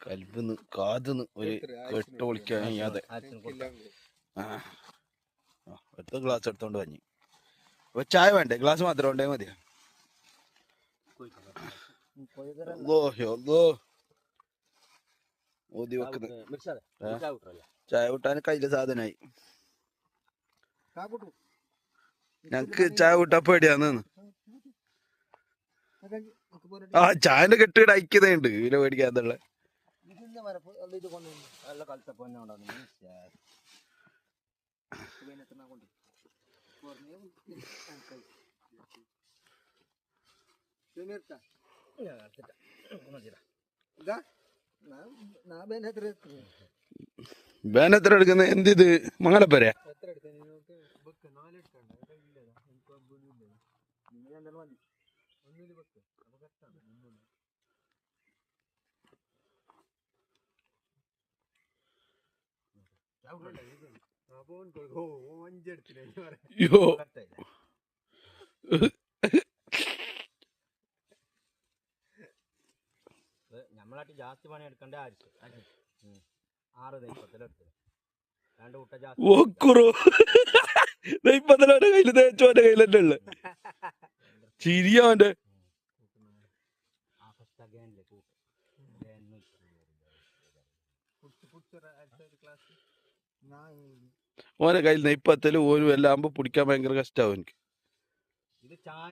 കൽബിന്ന് കാതിന്ന് ഒരു കെട്ട് പൊളിക്കാൻ കഴിയാതെ അടുത്ത ഗ്ലാസ് എടുത്തോണ്ട് വഞ്ഞി. അപ്പൊ ചായ വേണ്ടേ? ഗ്ലാസ് മാത്രം ഉണ്ടേ മതിയോ? ഓതി വെക്കുന്നത് ചായ കൂട്ടാൻ കയ്യില് സാധനായി. ഞങ്ങക്ക് ചായ കൂട്ടാൻ പേടിയാന്ന്. ആ ചായന്റെ കെട്ട് അയക്കുന്നുണ്ട് ഇതിനെ പേടിക്കാത്തുള്ള. ബാൻ എത്ര എടുക്കുന്നത്? എന്തിത് മംഗലപ്പര? നമ്മളായിട്ട് ജാസ്തി പണി എടുക്കേണ്ട ആവശ്യം 6 ദൈപ്പത്തിലെടുത്ത് 2 കൂട്ട ദൈപ്പത്തിലെ കയ്യില് തേച്ചോന്റെ കയ്യിലെന്നെ ഉള്ളു ചിരിയോന്റെ. ഓന്റെ കയ്യിൽ നെയ്പ്പത്തല് ഓരും എല്ലാം ആകുമ്പോ പിടിക്കാൻ ഭയങ്കര കഷ്ടാവും എനിക്ക്.